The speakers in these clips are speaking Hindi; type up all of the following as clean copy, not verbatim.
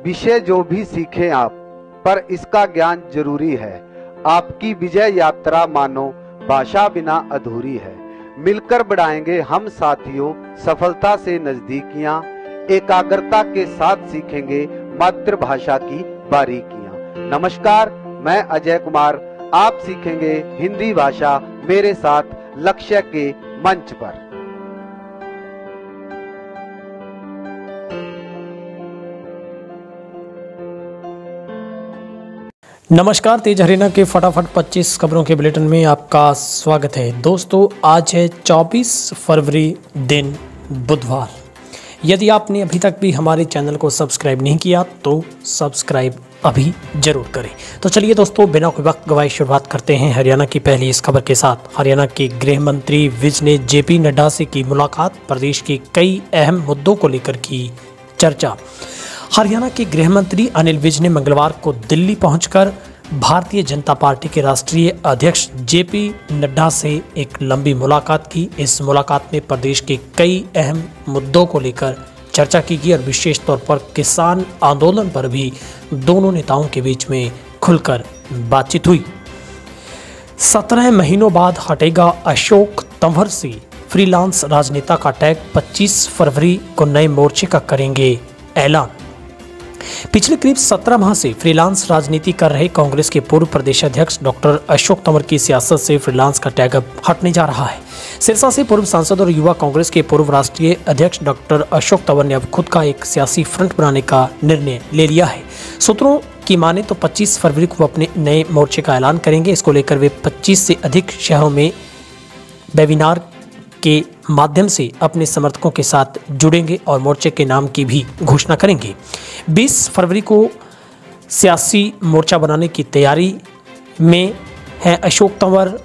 विषय जो भी सीखें आप, पर इसका ज्ञान जरूरी है। आपकी विजय यात्रा मानो भाषा बिना अधूरी है। मिलकर बढ़ाएंगे हम साथियों सफलता से नजदीकियां, एकाग्रता के साथ सीखेंगे मातृभाषा की बारीकियां। नमस्कार, मैं अजय कुमार। आप सीखेंगे हिंदी भाषा मेरे साथ लक्ष्य के मंच पर। नमस्कार, तेज हरियाणा के फटाफट 25 खबरों के बुलेटिन में आपका स्वागत है। दोस्तों, आज है 24 फरवरी दिन बुधवार। यदि आपने अभी तक भी हमारे चैनल को सब्सक्राइब नहीं किया तो सब्सक्राइब अभी जरूर करें। तो चलिए दोस्तों, बिना कोई वक्त गवाए शुरुआत करते हैं हरियाणा की पहली इस खबर के साथ। हरियाणा के गृह मंत्री विज ने जेपी नड्डा से की मुलाकात, प्रदेश के कई अहम मुद्दों को लेकर की चर्चा। हरियाणा के गृह मंत्री अनिल विज ने मंगलवार को दिल्ली पहुंचकर भारतीय जनता पार्टी के राष्ट्रीय अध्यक्ष जेपी नड्डा से एक लंबी मुलाकात की। इस मुलाकात में प्रदेश के कई अहम मुद्दों को लेकर चर्चा की गई और विशेष तौर पर किसान आंदोलन पर भी दोनों नेताओं के बीच में खुलकर बातचीत हुई। 17 महीनों बाद हटेगा अशोक तंवर से फ्रीलांस राजनेता का टैग, 25 फरवरी को नए मोर्चे का करेंगे ऐलान। पिछले करीब 17 माह से फ्रीलांस राजनीति कर रहे कांग्रेस के पूर्व प्रदेश अध्यक्ष डॉक्टर अशोक तंवर की सियासत से फ्रीलांस का टैग अब हटने जा रहा है। सिरसा से पूर्व सांसद और युवा कांग्रेस के पूर्व राष्ट्रीय अध्यक्ष डॉक्टर अशोक तंवर ने अब खुद का एक सियासी फ्रंट बनाने का निर्णय ले लिया है। सूत्रों की माने तो 25 फरवरी को अपने नए मोर्चे का ऐलान करेंगे। इसको लेकर वे 25 से अधिक शहरों में वेबिनार के माध्यम से अपने समर्थकों के साथ जुड़ेंगे और मोर्चे के नाम की भी घोषणा करेंगे। 20 फरवरी को सियासी मोर्चा बनाने की तैयारी में है अशोक तंवर।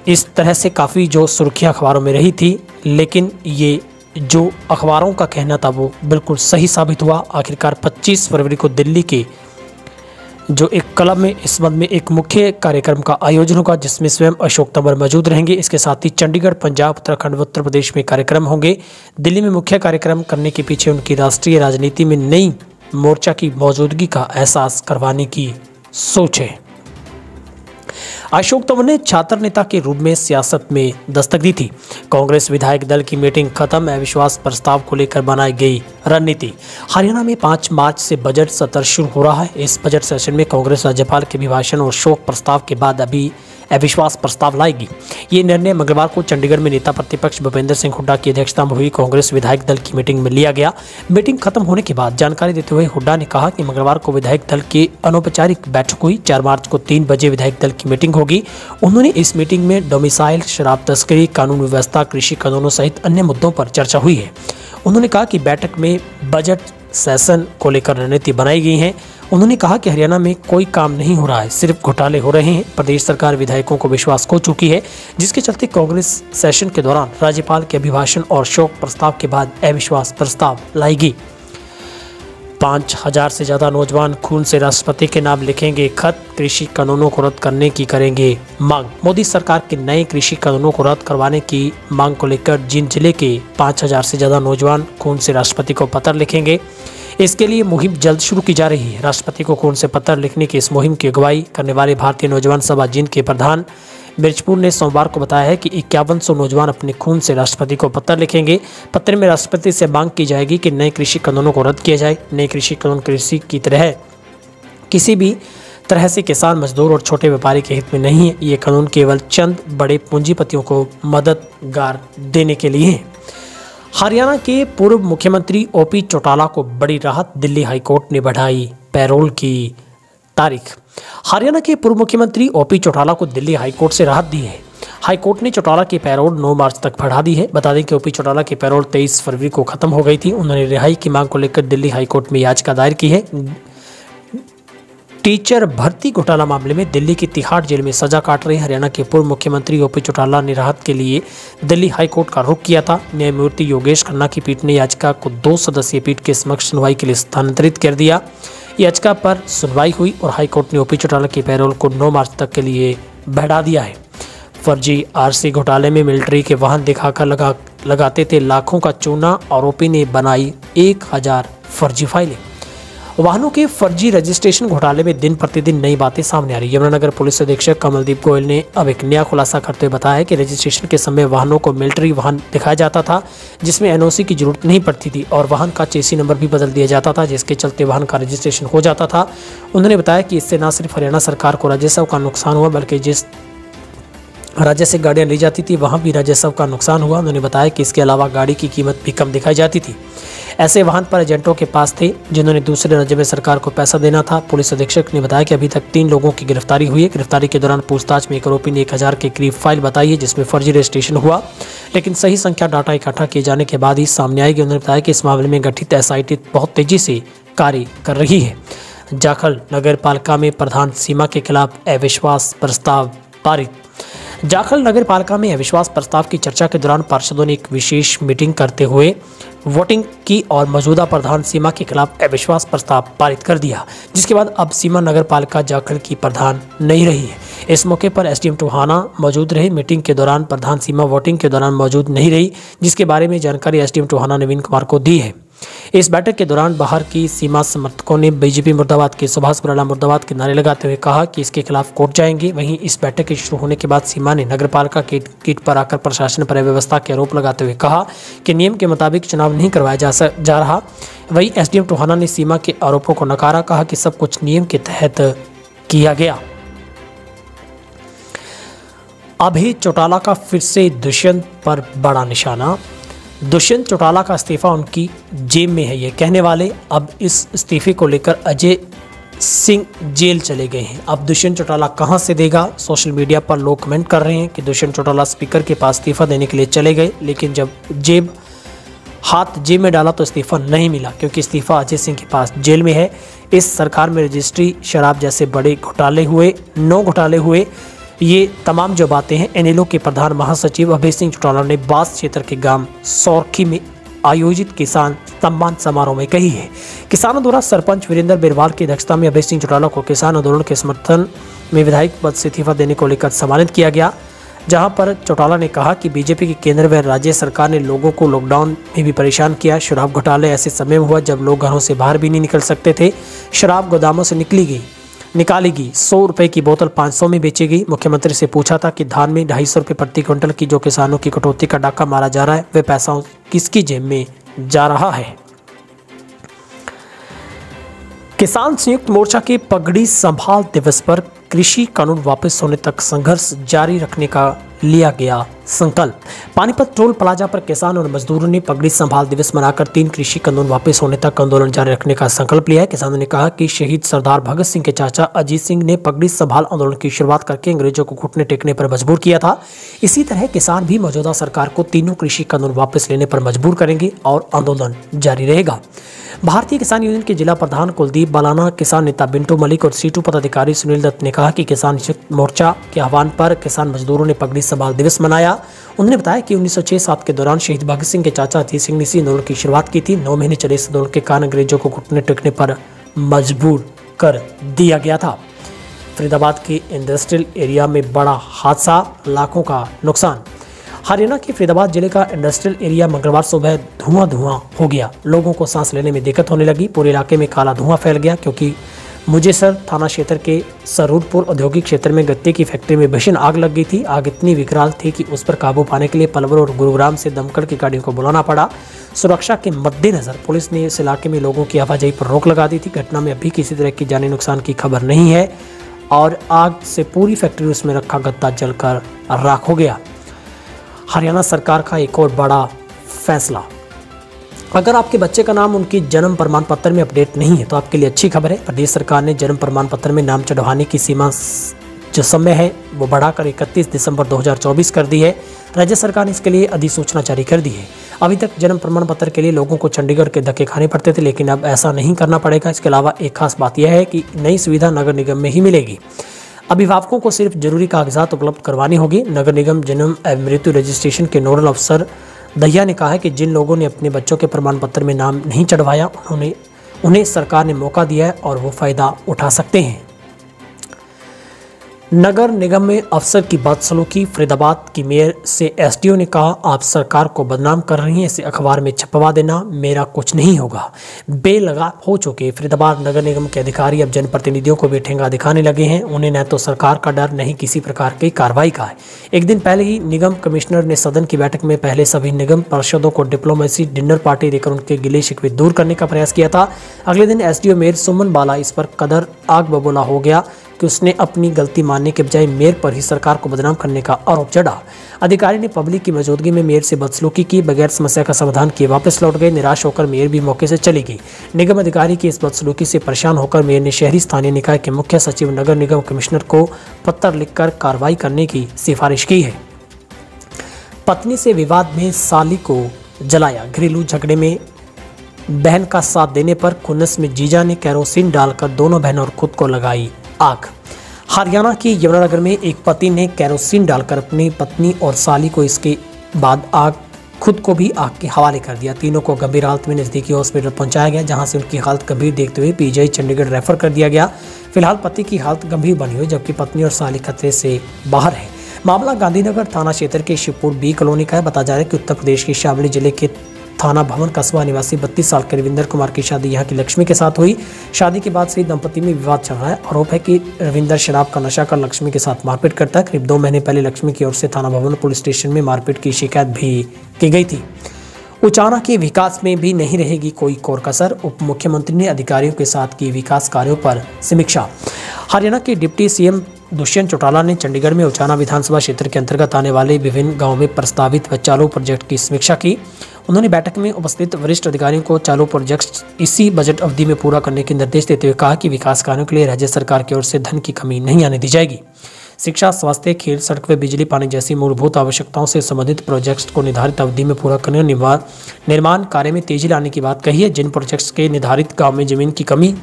इस तरह से काफ़ी जो सुर्खियां अखबारों में रही थी, लेकिन ये जो अखबारों का कहना था वो बिल्कुल सही साबित हुआ। आखिरकार 25 फरवरी को दिल्ली के जो एक क्लब में इस संबंध में एक मुख्य कार्यक्रम का आयोजन होगा, जिसमें स्वयं अशोक तंवर मौजूद रहेंगे। इसके साथ ही चंडीगढ़, पंजाब, उत्तराखंड व उत्तर प्रदेश में कार्यक्रम होंगे। दिल्ली में मुख्य कार्यक्रम करने के पीछे उनकी राष्ट्रीय राजनीति में नई मोर्चा की मौजूदगी का एहसास करवाने की सोच है। अशोक तंवर ने छात्र नेता के रूप में सियासत में दस्तक दी थी। कांग्रेस विधायक दल की मीटिंग खत्म, अविश्वास प्रस्ताव को लेकर बनाई गई रणनीति। हरियाणा में 5 मार्च से बजट सत्र शुरू हो रहा है। इस बजट सेशन में कांग्रेस राज्यपाल के अभिभाषण और शोक प्रस्ताव के बाद अभी अविश्वास प्रस्ताव लाएगी। ये निर्णय मंगलवार को चंडीगढ़ में नेता प्रतिपक्ष भूपेंद्र सिंह हुड्डा की अध्यक्षता में हुई कांग्रेस विधायक दल की मीटिंग में लिया गया। मीटिंग खत्म होने के बाद जानकारी देते हुए हुड्डा ने कहा कि मंगलवार को विधायक दल की अनौपचारिक बैठक हुई। 4 मार्च को 3 बजे विधायक दल की मीटिंग होगी। उन्होंने इस मीटिंग में डोमिसाइल, शराब तस्करी, कानून व्यवस्था, कृषि कानूनों सहित अन्य मुद्दों पर चर्चा हुई है। उन्होंने कहा कि बैठक में बजट सेशन को लेकर रणनीति बनाई गई है। उन्होंने कहा कि हरियाणा में कोई काम नहीं हो रहा है, सिर्फ घोटाले हो रहे हैं। प्रदेश सरकार विधायकों को विश्वास खो चुकी है, जिसके चलते कांग्रेस सेशन के दौरान राज्यपाल के अभिभाषण और शोक प्रस्ताव के बाद अविश्वास प्रस्ताव लाएगी। 5000 से ज्यादा नौजवान खून से राष्ट्रपति के नाम लिखेंगे खत, कृषि कानूनों को रद्द करने की करेंगे मांग। मोदी सरकार के नए कृषि कानूनों को रद्द करवाने की मांग को लेकर जिन जिले के 5000 से ज्यादा नौजवान खून से राष्ट्रपति को पत्र लिखेंगे, इसके लिए मुहिम जल्द शुरू की जा रही है। राष्ट्रपति को खून से पत्र लिखने की इस मुहिम की अगुवाई करने वाले भारतीय नौजवान सभा जिंद के प्रधान मिर्चपुर ने सोमवार को बताया है कि 5100 नौजवान अपने खून से राष्ट्रपति को पत्र लिखेंगे। पत्र में राष्ट्रपति से मांग की जाएगी कि नए कृषि कानूनों को रद्द किया जाए। नए कृषि कानून कृषि की तरह किसी भी तरह से किसान, मजदूर और छोटे व्यापारी के हित में नहीं है। ये कानून केवल चंद बड़े पूंजीपतियों को मददगार देने के लिए है। हरियाणा के पूर्व मुख्यमंत्री ओपी चौटाला को बड़ी राहत, दिल्ली हाईकोर्ट ने बढ़ाई पैरोल की तारीख। हरियाणा के पूर्व मुख्यमंत्री ओपी चौटाला को दिल्ली हाईकोर्ट से राहत दी है। हाईकोर्ट ने चौटाला की पैरोल 9 मार्च तक बढ़ा दी है। बता दें कि ओपी चौटाला की पैरोल 23 फरवरी को खत्म हो गई थी। उन्होंने रिहाई की मांग को लेकर दिल्ली हाईकोर्ट में याचिका दायर की है। टीचर भर्ती घोटाला मामले में दिल्ली की तिहाड़ जेल में सजा काट रहे हरियाणा के पूर्व मुख्यमंत्री ओपी चौटाला ने राहत के लिए दिल्ली हाईकोर्ट का रुख किया था। न्यायमूर्ति योगेश खन्ना की पीठ ने याचिका को 2 सदस्यीय पीठ के समक्ष सुनवाई के लिए स्थानांतरित कर दिया। याचिका पर सुनवाई हुई और हाईकोर्ट ने ओपी चौटाला की पैरोल को 9 मार्च तक के लिए बढ़ा दिया है। फर्जी आरसी घोटाले में मिलिट्री के वाहन दिखाकर लगाते थे लाखों का चूना और ओपी ने बनाई 1000 फर्जी फाइलें। वाहनों के फर्जी रजिस्ट्रेशन घोटाले में दिन प्रतिदिन नई बातें सामने आ रही है। यमुनानगर पुलिस अधीक्षक कमलदीप गोयल ने अब एक नया खुलासा करते हुए बताया कि रजिस्ट्रेशन के समय वाहनों को मिलिट्री वाहन दिखाया जाता था, जिसमें एनओसी की जरूरत नहीं पड़ती थी और वाहन का चेसी नंबर भी बदल दिया जाता था, जिसके चलते वाहन का रजिस्ट्रेशन हो जाता था। उन्होंने बताया कि इससे न सिर्फ हरियाणा सरकार को राजस्व का नुकसान हुआ, बल्कि जिस राज्य से गाड़ियां ली जाती थी वहां भी राजस्व का नुकसान हुआ। उन्होंने बताया कि इसके अलावा गाड़ी की कीमत भी कम दिखाई जाती थी। ऐसे वाहन पर एजेंटों के पास थे जिन्होंने दूसरे राज्य में सरकार को पैसा देना था। पुलिस अधीक्षक ने बताया कि अभी तक 3 लोगों की गिरफ्तारी हुई है। गिरफ्तारी के दौरान पूछताछ में एक आरोपी ने 1000 के करीब फाइल बताई है जिसमें फर्जी रजिस्ट्रेशन हुआ, लेकिन सही संख्या डाटा इकट्ठा किए जाने के बाद ही सामने आएगी। उन्होंने बताया कि इस मामले में गठित SIT बहुत तेजी से कार्य कर रही है। जाखल नगर पालिका में प्रधान सीमा के खिलाफ अविश्वास प्रस्ताव पारित। जाखल नगर पालिका में अविश्वास प्रस्ताव की चर्चा के दौरान पार्षदों ने एक विशेष मीटिंग करते हुए वोटिंग की और मौजूदा प्रधान सीमा के खिलाफ अविश्वास प्रस्ताव पारित कर दिया, जिसके बाद अब सीमा नगर पालिका जाखल की प्रधान नहीं रही है। इस मौके पर SDM टोहाना मौजूद रहे। मीटिंग के दौरान प्रधान सीमा वोटिंग के दौरान मौजूद नहीं रही, जिसके बारे में जानकारी SDM टोहाना नवीन कुमार को दी है। इस बैठक के दौरान बाहर की सीमा समर्थकों ने बीजेपी मुर्दाबाद के सुभाष बराला मुर्दाबाद के नारे लगाते हुए कहा कि इसके खिलाफ कोर्ट जाएंगे। वहीं इस बैठक के शुरू होने के बाद सीमा ने नगरपालिका के गेट पर आकर प्रशासन पर अव्यवस्था के आरोप लगाते हुए कहा कि नियम के मुताबिक चुनाव नहीं करवाया जा रहा। वहीं SDM टोहाना ने सीमा के आरोपों को नकारा, कहा कि सब कुछ नियम के तहत किया गया। अभय चौटाला का फिर से दुष्यंत पर बड़ा निशाना। दुष्यंत चौटाला का इस्तीफा उनकी जेब में है, ये कहने वाले अब इस इस्तीफे को लेकर अजय सिंह जेल चले गए हैं। अब दुष्यंत चौटाला कहां से देगा? सोशल मीडिया पर लोग कमेंट कर रहे हैं कि दुष्यंत चौटाला स्पीकर के पास इस्तीफा देने के लिए चले गए, लेकिन जब हाथ जेब में डाला तो इस्तीफा नहीं मिला, क्योंकि इस्तीफा अजय सिंह के पास जेल में है। इस सरकार में रजिस्ट्री, शराब जैसे बड़े घोटाले हुए, 9 घोटाले हुए। ये तमाम जो बातें हैं एनएलओ के प्रधान महासचिव अभय सिंह चौटाला ने बास क्षेत्र के गांव सौरखी में आयोजित किसान सम्मान समारोह में कही है। किसानों द्वारा सरपंच वीरेंद्र बिरवाल की अध्यक्षता में अभय सिंह चौटाला को किसान आंदोलन के समर्थन में विधायक पद से इस्तीफा देने को लेकर सम्मानित किया गया, जहां पर चौटाला ने कहा कि बीजेपी की केंद्र व राज्य सरकार ने लोगों को लॉकडाउन में भी परेशान किया। शराब घोटाले ऐसे समय में हुआ जब लोग घरों से बाहर भी नहीं निकल सकते थे। शराब गोदामों से निकाली गई, 100 रुपए की बोतल 500 में बेची गई। मुख्यमंत्री से पूछा था कि धान में 250 रुपए प्रति क्विंटल की जो किसानों की कटौती का डाका मारा जा रहा है, वह पैसा किसकी जेब में जा रहा है? किसान संयुक्त मोर्चा के पगड़ी संभाल दिवस पर कृषि कानून वापस होने तक संघर्ष जारी रखने का लिया गया संकल्प। पानीपत टोल प्लाजा पर किसान और मजदूरों ने पगड़ी संभाल दिवस मनाकर 3 कृषि कानून वापस होने तक आंदोलन जारी रखने का संकल्प लिया है। किसानों ने कहा कि शहीद सरदार भगत सिंह के चाचा अजीत सिंह ने पगड़ी संभाल आंदोलन की शुरुआत करके अंग्रेजों को घुटने टेकने पर मजबूर किया था। इसी तरह किसान भी मौजूदा सरकार को तीनों कृषि कानून वापस लेने पर मजबूर करेंगे और आंदोलन जारी रहेगा। भारतीय किसान यूनियन के जिला प्रधान कुलदीप बालाना, किसान नेता बिंटू मलिक और सीटू पदाधिकारी सुनील दत्त ने कहा कि किसान संयुक्त मोर्चा के आह्वान पर किसान मजदूरों ने पगड़ी संभाल दिवस मनाया। उन्होंने बताया कि 1906-7 के दौरान शहीद भगत सिंह के चाचा अजीत सिंह ने इसी आंदोलन की शुरुआत की थी। 9 महीने चले इस आंदोलन के कारण अंग्रेजों को घुटने टेकने पर मजबूर कर दिया गया था। फरीदाबाद के इंडस्ट्रियल एरिया में बड़ा हादसा, लाखों का नुकसान। हरियाणा के फरीदाबाद जिले का इंडस्ट्रियल एरिया मंगलवार सुबह धुआं हो गया। लोगों को सांस लेने में दिक्कत होने लगी। पूरे इलाके में काला धुआं फैल गया, क्योंकि मुजेसर थाना क्षेत्र के सरूरपुर औद्योगिक क्षेत्र में गत्ते की फैक्ट्री में भीषण आग लग गई थी। आग इतनी विकराल थी कि उस पर काबू पाने के लिए पलवल और गुरुग्राम से दमकल की गाड़ियों को बुलाना पड़ा। सुरक्षा के मद्देनजर पुलिस ने इस इलाके में लोगों की आवाजाही पर रोक लगा दी थी। घटना में अभी किसी तरह की जानी नुकसान की खबर नहीं है और आग से पूरी फैक्ट्री उसमें रखा गत्ता जलकर राख हो गया। हरियाणा सरकार का एक और बड़ा फैसला। अगर आपके बच्चे का नाम उनकी जन्म प्रमाण पत्र में अपडेट नहीं है तो आपके लिए अच्छी खबर है। प्रदेश सरकार ने जन्म प्रमाण पत्र में नाम चढ़वाने की सीमा जो समय है वो बढ़ाकर 31 दिसंबर 2024 कर दी है। राज्य सरकार ने इसके लिए अधिसूचना जारी कर दी है। अभी तक जन्म प्रमाण पत्र के लिए लोगों को चंडीगढ़ के धक्के खाने पड़ते थे, लेकिन अब ऐसा नहीं करना पड़ेगा। इसके अलावा एक खास बात यह है कि नई सुविधा नगर निगम में ही मिलेगी। अभिभावकों को सिर्फ जरूरी कागजात उपलब्ध करवानी होगी। नगर निगम जन्म एवं मृत्यु रजिस्ट्रेशन के नोडल अफसर दहिया ने कहा है कि जिन लोगों ने अपने बच्चों के प्रमाण पत्र में नाम नहीं चढ़वाया उन्हें सरकार ने मौका दिया है और वो फायदा उठा सकते हैं। नगर निगम में अफसर की बदसलूकी। फरीदाबाद की मेयर से एसडीओ ने कहा, आप सरकार को बदनाम कर रही हैं, इसे अखबार में छपवा देना, मेरा कुछ नहीं होगा। बेलगाम हो चुके फरीदाबाद नगर निगम के अधिकारी अब जनप्रतिनिधियों को भी ठेंगा दिखाने लगे हैं। उन्हें न तो सरकार का डर, नहीं किसी प्रकार की कार्रवाई का है। एक दिन पहले ही निगम कमिश्नर ने सदन की बैठक में पहले सभी निगम पार्षदों को डिप्लोमेसी डिनर पार्टी देकर उनके गिले शिकवे दूर करने का प्रयास किया था। अगले दिन एसडीओ मेयर सुमन बाला इस पर कदर आग बबूला हो गया कि उसने अपनी गलती मानने के बजाय मेयर पर ही सरकार को बदनाम करने का आरोप चढ़ा। अधिकारी ने पब्लिक की मौजूदगी में मेयर से बदसलूकी की, बगैर समस्या का समाधान किए वापस लौट गए। निराश होकर मेयर भी मौके से चली गई। निगम अधिकारी की इस बदसलूकी से परेशान होकर मेयर ने शहरी स्थानीय निकाय के मुख्य सचिव नगर निगम कमिश्नर को पत्र लिखकर कार्रवाई करने की सिफारिश की है। पत्नी से विवाद में साली को जलाया। घरेलू झगड़े में बहन का साथ देने पर खुन्नस में जीजा ने कैरोसिन डालकर दोनों बहनों और खुद को लगाई आग। हरियाणा के यमुनानगर में एक पति ने कैरोसिन डालकर अपनी पत्नी और साली को, इसके बाद खुद को भी आग के हवाले कर दिया। तीनों को गंभीर हालत में नजदीकी हॉस्पिटल पहुंचाया गया, जहां से उनकी हालत गंभीर देखते हुए पीजीआई चंडीगढ़ रेफर कर दिया गया। फिलहाल पति की हालत गंभीर बनी हुई, जबकि पत्नी और साली खतरे से बाहर है। मामला गांधीनगर थाना क्षेत्र के शिवपुर बी कॉलोनी का है। बताया जा रहा है कि उत्तर प्रदेश के शामली जिले के थाना भवन कस्बा निवासी 32 साल के रविंदर कुमार की शादी यहां की लक्ष्मी के साथ हुई। शादी के बाद से दंपति में विवाद चल रहा है। आरोप है कि रविंदर शराब का नशा कर लक्ष्मी के साथ मारपीट करता है। करीब 2 महीने पहले लक्ष्मी की ओर से थाना भवन पुलिस स्टेशन में मारपीट की शिकायत भी की गई थी। उचाना के विकास में भी नहीं रहेगी कोई कोर कसर। उप मुख्यमंत्री ने अधिकारियों के साथ की विकास कार्यों पर समीक्षा। हरियाणा के डिप्टी सीएम दुष्यंत चौटाला ने चंडीगढ़ में उचाना विधानसभा क्षेत्र के अंतर्गत आने वाले विभिन्न गांवों में प्रस्तावित व चालू प्रोजेक्ट की समीक्षा की। उन्होंने बैठक में उपस्थित वरिष्ठ अधिकारियों को चालू प्रोजेक्ट इसी बजट अवधि में पूरा करने के निर्देश देते हुए कहा कि विकास कार्यों के लिए राज्य सरकार की ओर से धन की कमी नहीं आने दी जाएगी। शिक्षा, स्वास्थ्य, खेल, सड़क व बिजली, पानी जैसी मूलभूत आवश्यकताओं से संबंधित प्रोजेक्ट्स को निर्धारित अवधि में पूरा करने और निर्माण कार्य में तेजी लाने की बात कही है। जिन प्रोजेक्ट्स के निर्धारित गाँव में जमीन की कमी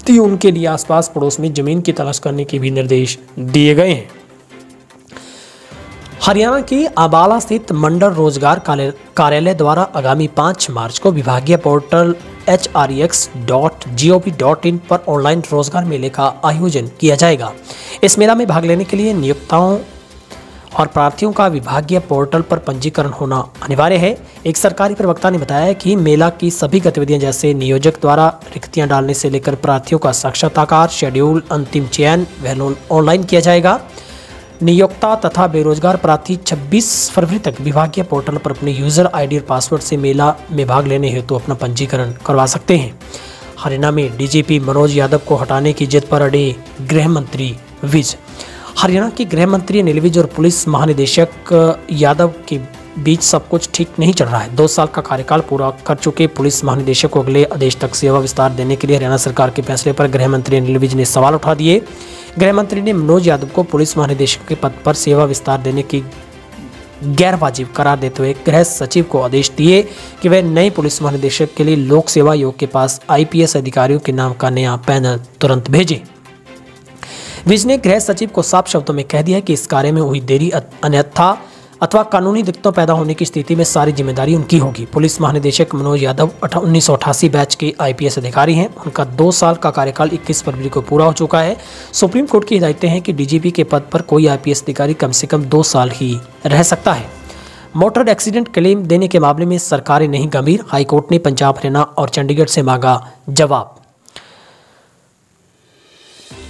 थी, उनके लिए आसपास पड़ोस में जमीन की तलाश करने के भी निर्देश दिए गए हैं। हरियाणा के अंबाला स्थित मंडल रोजगार कार्यालय द्वारा आगामी 5 मार्च को विभागीय पोर्टल hrex.gov.in पर ऑनलाइन रोजगार मेले का आयोजन किया जाएगा। इस मेला में भाग लेने के लिए नियोक्ताओं और प्रार्थियों का विभागीय पोर्टल पर पंजीकरण होना अनिवार्य है। एक सरकारी प्रवक्ता ने बताया कि मेला की सभी गतिविधियां जैसे नियोजक द्वारा रिक्तियां डालने से लेकर प्रार्थियों का साक्षात्कार, शेड्यूल, अंतिम चयन वह ऑनलाइन किया जाएगा। नियोक्ता तथा बेरोजगार प्रार्थी 26 फरवरी तक विभागीय पोर्टल पर अपने यूजर आईडी और पासवर्ड से मेला में भाग लेने हेतु अपना पंजीकरण करवा सकते हैं। हरियाणा में डीजीपी मनोज यादव को हटाने की जिद पर अड़े गृह मंत्री विज। हरियाणा के गृह मंत्री अनिल विज और पुलिस महानिदेशक यादव के बीच सब कुछ ठीक नहीं चल रहा है। 2 साल का कार्यकाल पूरा कर चुके पुलिस महानिदेशक को अगले आदेश तक सेवा विस्तार देने के लिए हरियाणा सरकार के फैसले पर गृह मंत्री अनिल विज ने सवाल उठा दिए। गृह मंत्री ने मनोज यादव को पुलिस महानिदेशक के पद पर सेवा विस्तार देने की गैर वाजिब करार देते हुए गृह सचिव को आदेश दिए कि वह नए पुलिस महानिदेशक के लिए लोक सेवा आयोग के पास आईपीएस अधिकारियों के नाम का नया पैनल तुरंत भेजे। विज ने गृह सचिव को साफ शब्दों में कह दिया कि इस कार्य में हुई देरी अन्यथा अथवा कानूनी दिक्कतों पैदा होने की स्थिति में सारी जिम्मेदारी उनकी होगी। पुलिस महानिदेशक मनोज यादव 1988 बैच के आईपीएस अधिकारी हैं। उनका 2 साल का कार्यकाल 21 फरवरी को पूरा हो चुका है। सुप्रीम कोर्ट की हिदायतें हैं कि डीजीपी के पद पर कोई आईपीएस अधिकारी कम से कम 2 साल ही रह सकता है। मोटर एक्सीडेंट क्लेम देने के मामले में सरकारें नहीं गंभीर। हाईकोर्ट ने पंजाब, हरियाणा और चंडीगढ़ से मांगा जवाब।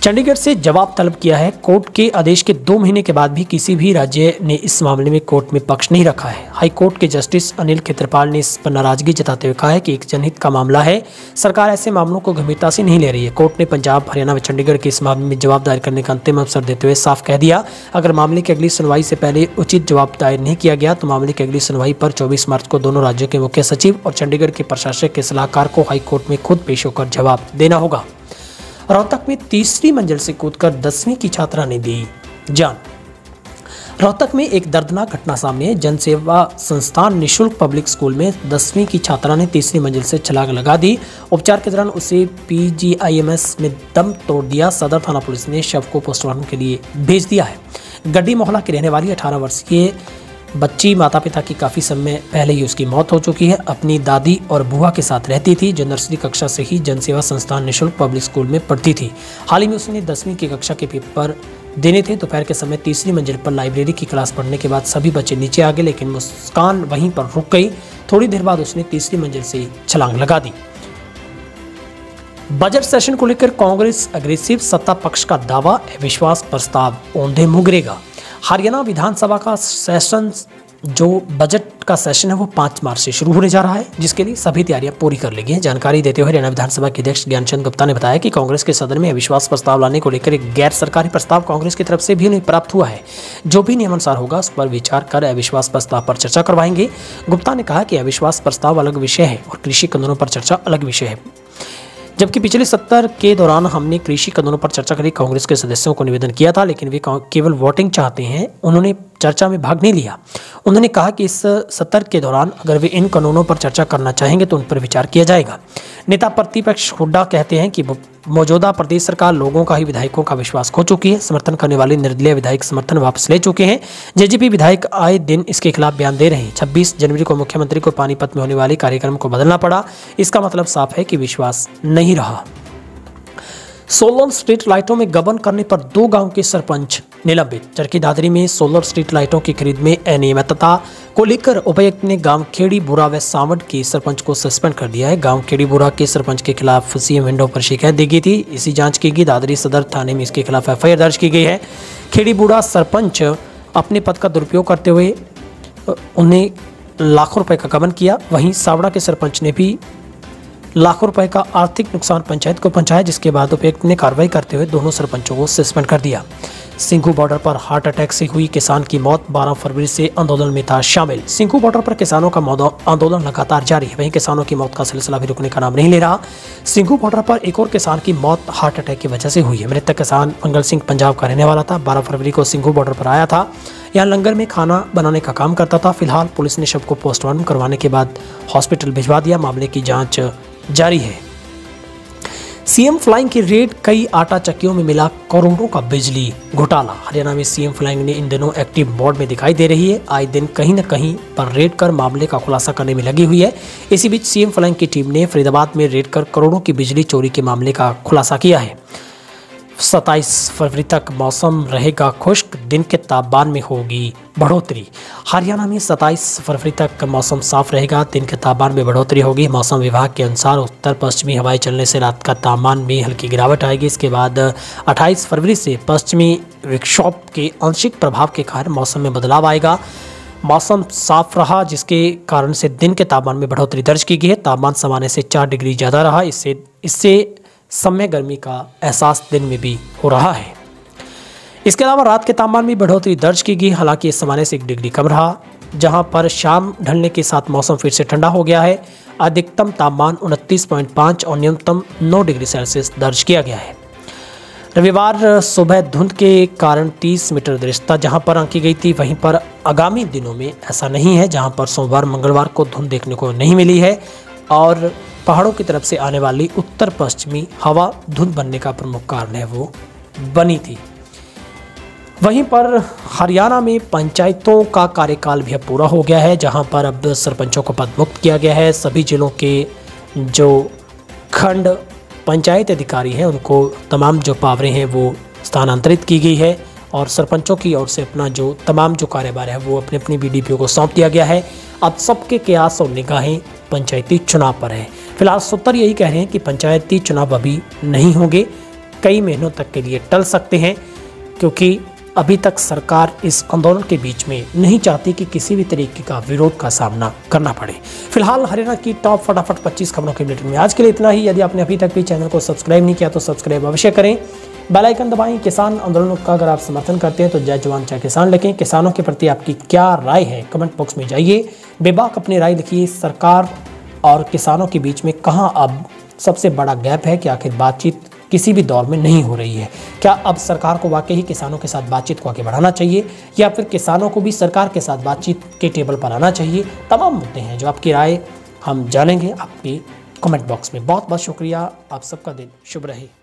चंडीगढ़ से जवाब तलब किया है। कोर्ट के आदेश के 2 महीने के बाद भी किसी भी राज्य ने इस मामले में कोर्ट में पक्ष नहीं रखा है। हाईकोर्ट के जस्टिस अनिल खेत्रपाल ने इस पर नाराजगी जताते हुए कहा है कि एक जनहित का मामला है, सरकार ऐसे मामलों को गंभीरता से नहीं ले रही है। कोर्ट ने पंजाब, हरियाणा व चंडीगढ़ के इस मामले में जवाब दायर करने का अंतिम अवसर देते हुए साफ कह दिया, अगर मामले की अगली सुनवाई से पहले उचित जवाब दायर नहीं किया गया तो मामले की अगली सुनवाई पर 24 मार्च को दोनों राज्यों के मुख्य सचिव और चंडीगढ़ के प्रशासक के सलाहकार को हाईकोर्ट में खुद पेश होकर जवाब देना होगा। रोहतक में तीसरी मंजिल से कूदकर 10वीं की छात्रा ने दी जान। रोहतक में एक दर्दनाक घटना सामने है। जनसेवा संस्थान निशुल्क पब्लिक स्कूल में 10वीं की छात्रा ने तीसरी मंजिल से छलांग लगा दी। उपचार के दौरान उसे पीजीआईएमएस में दम तोड़ दिया। सदर थाना पुलिस ने शव को पोस्टमार्टम के लिए भेज दिया है। गड्डी मोहल्ला की रहने वाली 18 वर्षीय बच्ची माता पिता की काफ़ी समय पहले ही उसकी मौत हो चुकी है। अपनी दादी और बुआ के साथ रहती थी, जो नर्सरी कक्षा से ही जनसेवा संस्थान निशुल्क पब्लिक स्कूल में पढ़ती थी। हाल ही में उसने 10वीं की कक्षा के पेपर देने थे। दोपहर के समय तीसरी मंजिल पर लाइब्रेरी की क्लास पढ़ने के बाद सभी बच्चे नीचे आ गए, लेकिन मुस्कान वहीं पर रुक गई। थोड़ी देर बाद उसने तीसरी मंजिल से छलांग लगा दी। बजट सेशन को लेकर कांग्रेस अग्रेसिव, सत्ता पक्ष का दावा, अविश्वास प्रस्ताव औंधे मुँह गिरेगा। हरियाणा विधानसभा का सेशन, जो बजट का सेशन है वो 5 मार्च से शुरू होने जा रहा है, जिसके लिए सभी तैयारियां पूरी कर ली गई हैं। जानकारी देते हुए हरियाणा विधानसभा के अध्यक्ष ज्ञानचंद गुप्ता ने बताया कि कांग्रेस के सदन में अविश्वास प्रस्ताव लाने को लेकर एक गैर सरकारी प्रस्ताव कांग्रेस की तरफ से भी उन्हें प्राप्त हुआ है, जो भी नियमानुसार होगा उस पर विचार कर अविश्वास प्रस्ताव पर चर्चा करवाएंगे। गुप्ता ने कहा कि अविश्वास प्रस्ताव अलग विषय है और कृषि कानूनों पर चर्चा अलग विषय है। जबकि पिछले सत्र के दौरान हमने कृषि कानूनों पर चर्चा करी, कांग्रेस के सदस्यों को निवेदन किया था, लेकिन वे केवल वोटिंग चाहते हैं, उन्होंने चर्चा में भाग नहीं लिया। उन्होंने कहा कि इस सत्र के दौरान अगर वे इन कानूनों पर चर्चा करना चाहेंगे तो उन पर विचार किया जाएगा। नेता प्रतिपक्ष हुड्डा कहते हैं कि मौजूदा प्रदेश सरकार लोगों का ही विधायकों का विश्वास खो चुकी है। समर्थन करने वाले निर्दलीय विधायक समर्थन वापस ले चुके हैं। जेजेपी विधायक आए दिन इसके खिलाफ बयान दे रहे हैं। 26 जनवरी को मुख्यमंत्री को पानीपत में होने वाले कार्यक्रम को बदलना पड़ा। इसका मतलब साफ है कि विश्वास नहीं रहा। सोलर स्ट्रीट लाइटों में गबन करने पर 2 गांव के सरपंच निलंबित। चरखी दादरी में सोलर स्ट्रीट लाइटों की खरीद में अनियमितता को लेकर उपायुक्त ने गांव खेड़ी बुरा व सावड़ के सरपंच को सस्पेंड कर दिया है। गांव खेड़ी बुरा के सरपंच के खिलाफ सीएम विंडो पर शिकायत दी गई थी, इसी जांच की गई। दादरी सदर थाने में इसके खिलाफ एफआईआर दर्ज की गई है। खेड़ी बुरा सरपंच अपने पद का दुरुपयोग करते हुए उन्हें लाखों रुपए का गबन किया। वहीं सावड़ा के सरपंच ने भी लाखों रुपए का आर्थिक नुकसान पंचायत को पहुंचाया, जिसके बाद उपायुक्त ने कार्रवाई करते हुए दोनों सरपंचों को सस्पेंड कर दिया। सिंघू बॉर्डर पर हार्ट अटैक से हुई किसान की मौत, 12 फरवरी से आंदोलन में था शामिल। सिंघू बॉर्डर पर किसानों का आंदोलन लगातार जारी है, वहीं किसानों की मौत का सिलसिला भी रुकने का नाम नहीं ले रहा। सिंघू बॉर्डर पर एक और किसान की मौत हार्ट अटैक की वजह से हुई है। मृतक किसान मंगल सिंह पंजाब का रहने वाला था। 12 फरवरी को सिंघू बॉर्डर पर आया था, यहाँ लंगर में खाना बनाने का काम करता था। फिलहाल पुलिस ने शव को पोस्टमार्टम करवाने के बाद हॉस्पिटल भिजवा दिया। मामले की जाँच जारी है। सीएम फ्लाइंग की रेड, कई आटा चक्कियों में मिला करोड़ों का बिजली घोटाला। हरियाणा में सीएम फ्लाइंग ने इन दिनों एक्टिव मोड में दिखाई दे रही है। आए दिन कहीं न कहीं पर रेड कर मामले का खुलासा करने में लगी हुई है। इसी बीच सीएम फ्लाइंग की टीम ने फरीदाबाद में रेड कर करोड़ों की बिजली चोरी के मामले का खुलासा किया है। 27 फरवरी तक मौसम रहेगा खुश्क, दिन के तापमान में होगी बढ़ोतरी। हरियाणा में 27 फरवरी तक मौसम साफ रहेगा, दिन के तापमान में बढ़ोतरी होगी। मौसम विभाग के अनुसार उत्तर पश्चिमी हवाएं चलने से रात का तापमान में हल्की गिरावट आएगी। इसके बाद 28 फरवरी से पश्चिमी विक्षोभ के आंशिक प्रभाव के कारण मौसम में बदलाव आएगा। मौसम साफ रहा, जिसके कारण से दिन के तापमान में बढ़ोतरी दर्ज की गई है। तापमान सामान्य से 4 डिग्री ज़्यादा रहा। इससे समय गर्मी का एहसास दिन में भी हो रहा है। इसके अलावा रात के तापमान में बढ़ोतरी दर्ज की गई, हालांकि इस सामान्य से 1 डिग्री कम रहा, जहां पर शाम ढलने के साथ मौसम फिर से ठंडा हो गया है। अधिकतम तापमान 29.5 और न्यूनतम 9 डिग्री सेल्सियस दर्ज किया गया है। रविवार सुबह धुंध के कारण 30 मीटर दृश्यता जहां पर आंकी गई थी, वहीं पर आगामी दिनों में ऐसा नहीं है, जहां पर सोमवार मंगलवार को धुंध देखने को नहीं मिली है और पहाड़ों की तरफ से आने वाली उत्तर पश्चिमी हवा धुंध बनने का प्रमुख कारण है वो बनी थी। वहीं पर हरियाणा में पंचायतों का कार्यकाल भी अब पूरा हो गया है, जहां पर अब सरपंचों को पद मुक्त किया गया है। सभी जिलों के जो खंड पंचायत अधिकारी हैं उनको तमाम जो पावरें हैं वो स्थानांतरित की गई है और सरपंचों की ओर से अपना जो तमाम जो कार्यभार है वो अपने अपनी बीडीपीओ को सौंप दिया गया है। अब सबके कयास और निगाहें पंचायती चुनाव पर है। फिलहाल सूत्र यही कह रहे हैं कि पंचायती चुनाव अभी नहीं होंगे, कई महीनों तक के लिए टल सकते हैं, क्योंकि अभी तक सरकार इस आंदोलन के बीच में नहीं चाहती कि किसी भी तरीके का विरोध का सामना करना पड़े। फिलहाल हरियाणा की टॉप फटाफट 25 खबरों के बुलेटिन में आज के लिए इतना ही। यदि आपने अभी तक भी चैनल को सब्सक्राइब नहीं किया तो सब्सक्राइब अवश्य करें, बेल आइकन दबाएं। किसान आंदोलन का अगर आप समर्थन करते हैं तो जय जवान जय किसान लिखें। किसानों के प्रति आपकी क्या राय है, कमेंट बॉक्स में जाइए, बेबाक अपनी राय लिखिए। सरकार और किसानों के बीच में कहां अब सबसे बड़ा गैप है कि आखिर बातचीत किसी भी दौर में नहीं हो रही है? क्या अब सरकार को वाकई ही किसानों के साथ बातचीत को आगे बढ़ाना चाहिए या फिर किसानों को भी सरकार के साथ बातचीत के टेबल पर आना चाहिए? तमाम मुद्दे हैं जो आपकी राय हम जानेंगे आपके कमेंट बॉक्स में। बहुत बहुत शुक्रिया, आप सबका दिन शुभ रहे।